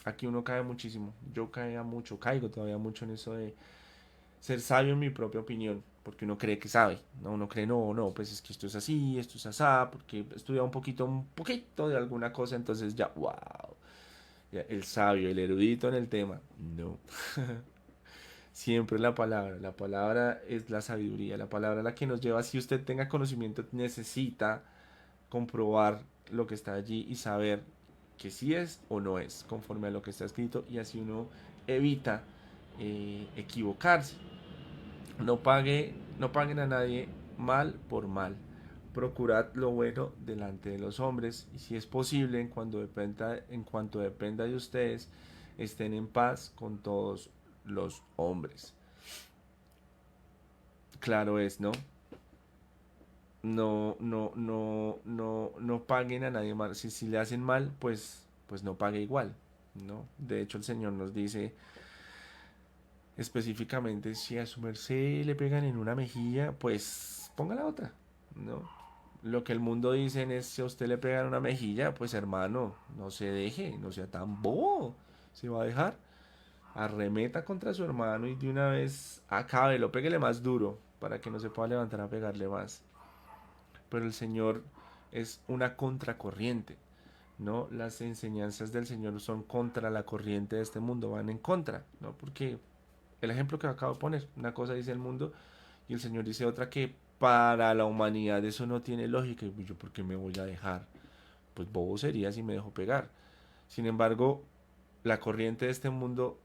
Aquí uno cae muchísimo. Yo caía mucho, caigo todavía mucho en eso de ser sabio en mi propia opinión. Porque uno cree que sabe, ¿no? Uno cree, no, pues es que esto es así, esto es asá, porque he estudiado un poquito de alguna cosa, entonces ya, wow, ya, el sabio, el erudito en el tema. No. Siempre la palabra es la sabiduría, la palabra es la que nos lleva, si usted tenga conocimiento, necesita comprobar lo que está allí y saber que sí es o no es, conforme a lo que está escrito, y así uno evita equivocarse. No paguen a nadie mal por mal. Procurad lo bueno delante de los hombres, y si es posible, en cuanto dependa de ustedes, estén en paz con todos los hombres. Claro es, ¿no? No paguen a nadie mal. Si le hacen mal, pues no pague igual, ¿no? De hecho, el Señor nos dice específicamente, si a su merced le pegan en una mejilla, pues ponga la otra, ¿no? Lo que el mundo dice es, si a usted le pegan una mejilla, pues hermano, no se deje, no sea tan bobo. Se va a dejar, arremeta contra su hermano y de una vez acábelo, péguele más duro para que no se pueda levantar a pegarle más. Pero el Señor es una contracorriente. ¿no? Las enseñanzas del Señor son contra la corriente de este mundo, van en contra, ¿no? Porque el ejemplo que acabo de poner, una cosa dice el mundo y el Señor dice otra que para la humanidad eso no tiene lógica. Y yo, ¿por qué me voy a dejar? Pues bobo sería si me dejo pegar. Sin embargo, la corriente de este mundo,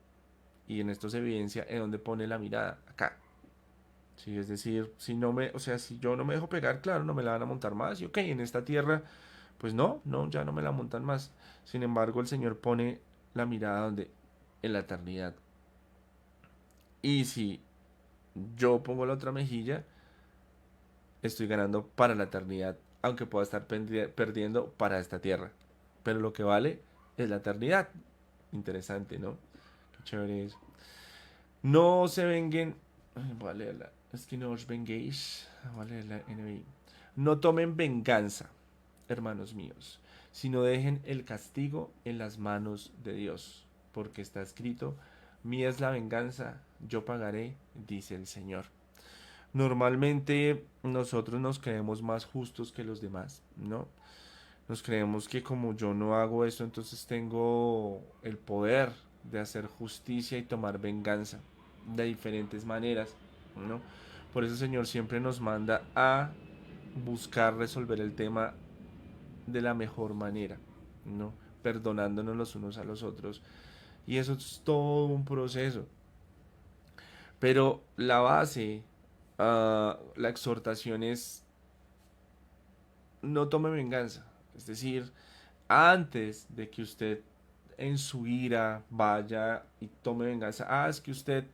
y en esto se evidencia, en donde pone la mirada, acá. Sí, es decir, si no me, o sea, si yo no me dejo pegar, claro, no me la van a montar más. Y ok, en esta tierra, pues no, no, ya no me la montan más. Sin embargo, el Señor pone la mirada donde, en la eternidad. Y si yo pongo la otra mejilla, estoy ganando para la eternidad, aunque pueda estar perdiendo para esta tierra. Pero lo que vale es la eternidad. Interesante, ¿no? Qué chévere eso. No se venguen. Voy a leerla. Es que no os venguéis. Voy a leerla NBI. No tomen venganza, hermanos míos, sino dejen el castigo en las manos de Dios, porque está escrito: mía es la venganza, yo pagaré, dice el Señor. Normalmente nosotros nos creemos más justos que los demás, ¿no? Nos creemos que como yo no hago eso, entonces tengo el poder de hacer justicia y tomar venganza de diferentes maneras, ¿no? Por eso el Señor siempre nos manda a buscar resolver el tema de la mejor manera, ¿no? Perdonándonos los unos a los otros. Y eso es todo un proceso. Pero la base, la exhortación es: no tome venganza. Es decir, antes de que usted en su ira vaya y tome venganza, es que usted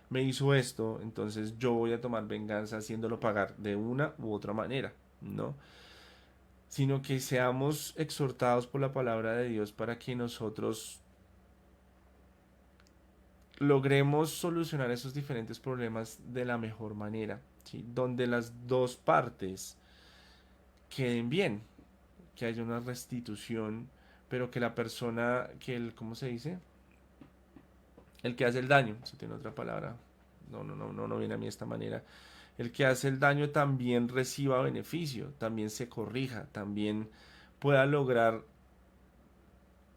me hizo esto, entonces yo voy a tomar venganza haciéndolo pagar de una u otra manera, ¿no? Sino que seamos exhortados por la palabra de Dios para que nosotros logremos solucionar esos diferentes problemas de la mejor manera, ¿sí? Donde las dos partes queden bien, que haya una restitución, pero que la persona, que el, ¿cómo se dice? El que hace el daño, si tiene otra palabra, no viene a mí de esta manera. El que hace el daño también reciba beneficio, también se corrija, también pueda lograr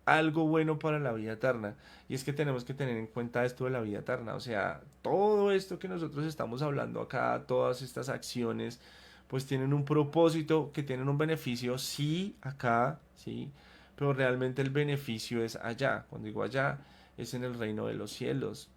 algo bueno para la vida eterna. Y es que tenemos que tener en cuenta esto de la vida eterna. O sea, todo esto que nosotros estamos hablando acá, todas estas acciones, pues tienen un propósito, que tienen un beneficio, sí, acá, sí, pero realmente el beneficio es allá. Cuando digo allá, es en el reino de los cielos.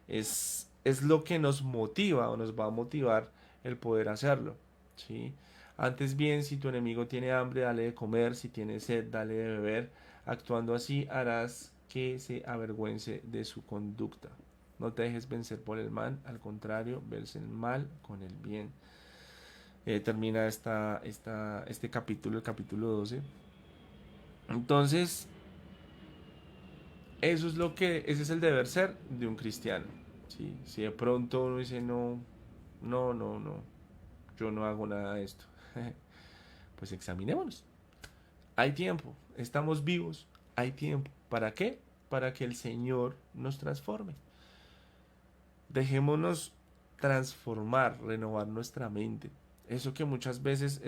Es lo que nos motiva o nos va a motivar el poder hacerlo, ¿sí? Antes bien, si tu enemigo tiene hambre, dale de comer; si tiene sed, dale de beber. Actuando así harás que se avergüence de su conducta. No te dejes vencer por el mal, al contrario, vence el mal con el bien. Termina este capítulo, el capítulo 12. Entonces, ese es el deber ser de un cristiano. ¿Sí? Si de pronto uno dice, no, yo no hago nada de esto, pues examinémonos. Hay tiempo, estamos vivos, hay tiempo. ¿Para qué? Para que el Señor nos transforme. Dejémonos transformar, renovar nuestra mente. Eso que muchas veces,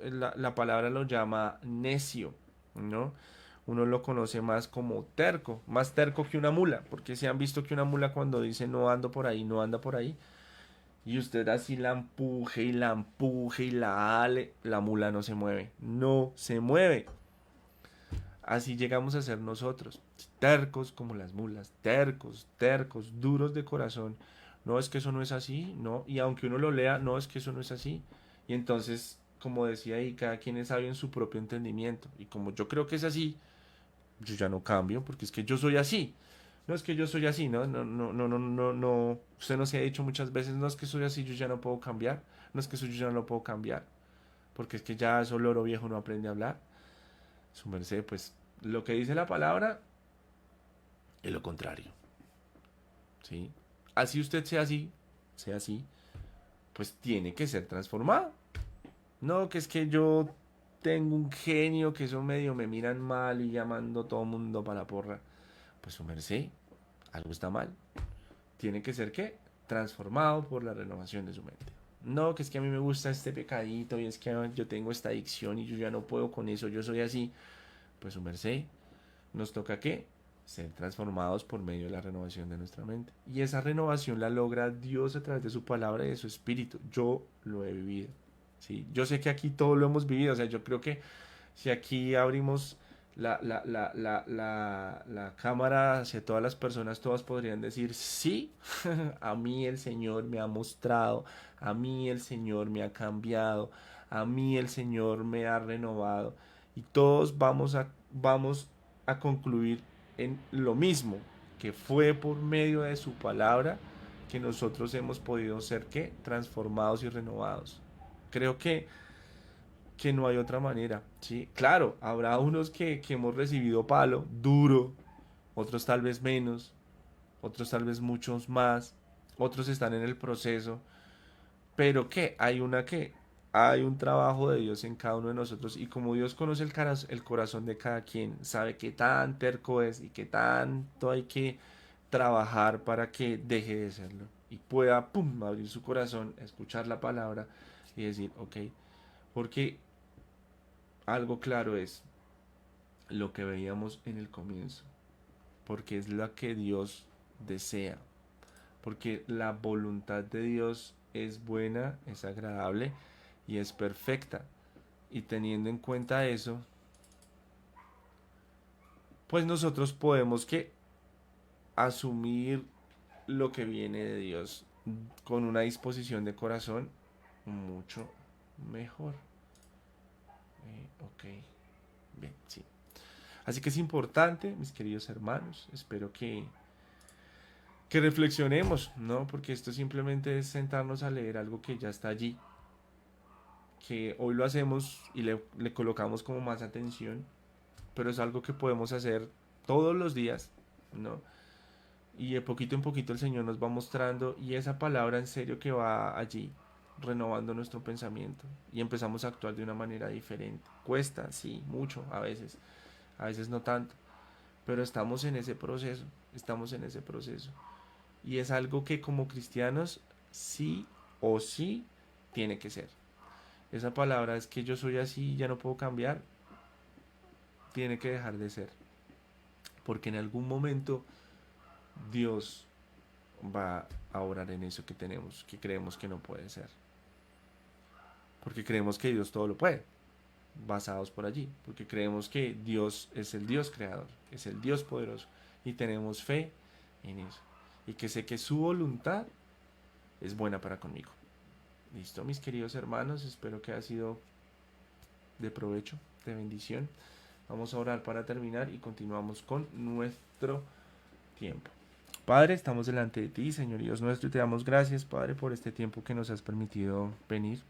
la palabra lo llama necio, ¿no? Uno lo conoce más como terco, más terco que una mula, porque si han visto que una mula cuando dice no ando por ahí, no anda por ahí, y usted así la empuje y la empuje y la ale, la mula no se mueve, no se mueve. Así llegamos a ser nosotros, tercos como las mulas, tercos, tercos, duros de corazón. No, es que eso no es así, no, y aunque uno lo lea, no, es que eso no es así. Y entonces, como decía ahí, cada quien es sabio en su propio entendimiento. Y como yo creo que es así, yo ya no cambio, porque es que yo soy así. No es que yo soy así, no. Usted no se ha dicho muchas veces, no es que soy así, yo ya no puedo cambiar. No es que soy yo ya no lo puedo cambiar. Porque es que ya eso loro viejo no aprende a hablar. Su merced, pues lo que dice la palabra es lo contrario, ¿sí? Así usted sea así, pues tiene que ser transformado. No, que es que yo tengo un genio, que eso medio me miran mal y llamando a todo el mundo para la porra. Pues su merced, algo está mal. Tiene que ser, ¿qué? Transformado por la renovación de su mente. No, que es que a mí me gusta este pecadito y es que yo tengo esta adicción y yo ya no puedo con eso, yo soy así. Pues su merced, nos toca ¿qué? Ser transformados por medio de la renovación de nuestra mente. Y esa renovación la logra Dios a través de su palabra y de su espíritu. Yo lo he vivido. ¿Sí? Yo sé que aquí todo lo hemos vivido. O sea, yo creo que si aquí abrimos la cámara hacia todas las personas, todas podrían decir, sí, a mí el Señor me ha mostrado, a mí el Señor me ha cambiado, a mí el Señor me ha renovado. Y todos vamos a concluir en lo mismo, que fue por medio de su palabra que nosotros hemos podido ser, ¿qué? Transformados y renovados. Creo que no hay otra manera, ¿sí? Claro, habrá unos que hemos recibido palo duro, otros tal vez menos, otros tal vez muchos más, otros están en el proceso, pero ¿qué? Hay un trabajo de Dios en cada uno de nosotros y como Dios conoce el corazón de cada quien, sabe qué tan terco es y qué tanto hay que trabajar para que deje de serlo y pueda, pum, abrir su corazón, escuchar la palabra y decir, ok, porque algo claro es lo que veíamos en el comienzo, porque es lo que Dios desea, porque la voluntad de Dios es buena, es agradable y es perfecta. Y teniendo en cuenta eso, pues nosotros podemos que asumir lo que viene de Dios con una disposición de corazón mucho mejor. Ok, bien, sí. Así que es importante, mis queridos hermanos, espero que reflexionemos, ¿no? Porque esto simplemente es sentarnos a leer algo que ya está allí, que hoy lo hacemos y le colocamos como más atención, pero es algo que podemos hacer todos los días, ¿no? Y de poquito en poquito el Señor nos va mostrando y esa palabra en serio que va allí, renovando nuestro pensamiento y empezamos a actuar de una manera diferente. Cuesta, sí, mucho a veces no tanto, pero estamos en ese proceso, estamos en ese proceso. Y es algo que como cristianos sí o sí tiene que ser. Esa palabra es que yo soy así y ya no puedo cambiar, tiene que dejar de ser. Porque en algún momento Dios va a orar en eso que tenemos, que creemos que no puede ser. Porque creemos que Dios todo lo puede, basados por allí. Porque creemos que Dios es el Dios creador, es el Dios poderoso. Y tenemos fe en eso. Y que sé que su voluntad es buena para conmigo. Listo, mis queridos hermanos, espero que haya sido de provecho, de bendición. Vamos a orar para terminar y continuamos con nuestro tiempo. Padre, estamos delante de ti, Señor Dios nuestro, y te damos gracias, Padre, por este tiempo que nos has permitido venir,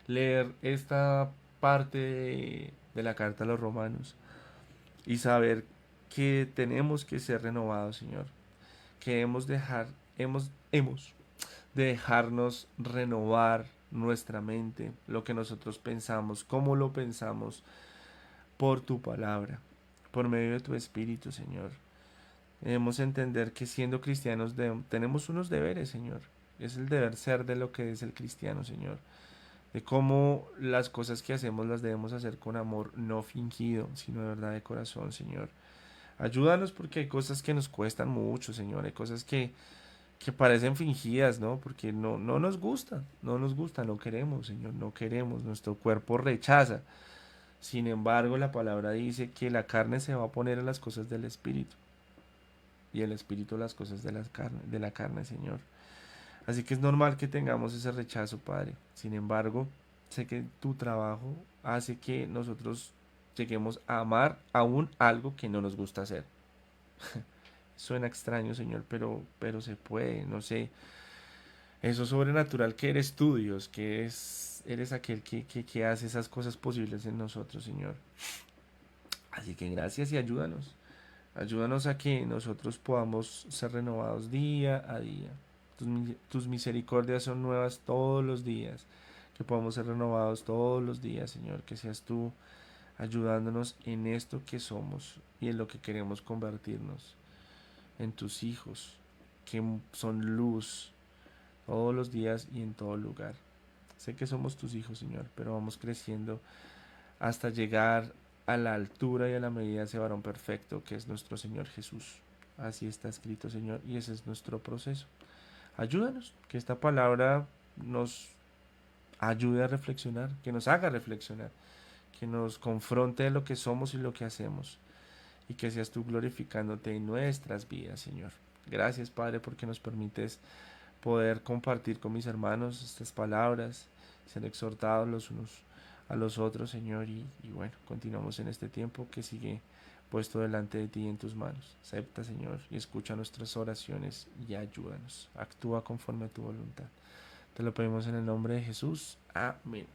leer esta parte de la carta a los romanos y saber que tenemos que ser renovados, Señor, que hemos de dejarnos renovar nuestra mente, lo que nosotros pensamos, cómo lo pensamos, por tu palabra, por medio de tu Espíritu, Señor. Debemos entender que siendo cristianos tenemos unos deberes, Señor. Es el deber ser de lo que es el cristiano, Señor. De cómo las cosas que hacemos las debemos hacer con amor no fingido, sino de verdad de corazón, Señor. Ayúdanos porque hay cosas que nos cuestan mucho, Señor. Hay cosas que parecen fingidas, ¿no? Porque no nos gusta, no nos gusta, no queremos, Señor, no queremos. Nuestro cuerpo rechaza. Sin embargo, la palabra dice que la carne se va a poner a las cosas del espíritu y el espíritu a las cosas de la carne, Señor. Así que es normal que tengamos ese rechazo, Padre. Sin embargo, sé que tu trabajo hace que nosotros lleguemos a amar aún algo que no nos gusta hacer. Suena extraño, Señor, pero se puede, no sé. Eso sobrenatural que eres tú, Dios, eres aquel que hace esas cosas posibles en nosotros, Señor. Así que gracias y ayúdanos. Ayúdanos a que nosotros podamos ser renovados día a día. Tus misericordias son nuevas todos los días. Que podamos ser renovados todos los días, Señor. Que seas tú ayudándonos en esto que somos y en lo que queremos convertirnos. En tus hijos, que son luz todos los días y en todo lugar. Sé que somos tus hijos, Señor, pero vamos creciendo hasta llegar a la altura y a la medida de ese varón perfecto que es nuestro Señor Jesús. Así está escrito, Señor, y ese es nuestro proceso. Ayúdanos, que esta palabra nos ayude a reflexionar, que nos haga reflexionar, que nos confronte de lo que somos y lo que hacemos, y que seas tú glorificándote en nuestras vidas, Señor. Gracias, Padre, porque nos permites poder compartir con mis hermanos estas palabras, ser exhortados los unos a los otros, Señor, y bueno, continuamos en este tiempo que sigue puesto delante de ti y en tus manos. Acepta, Señor, y escucha nuestras oraciones y ayúdanos. Actúa conforme a tu voluntad. Te lo pedimos en el nombre de Jesús. Amén.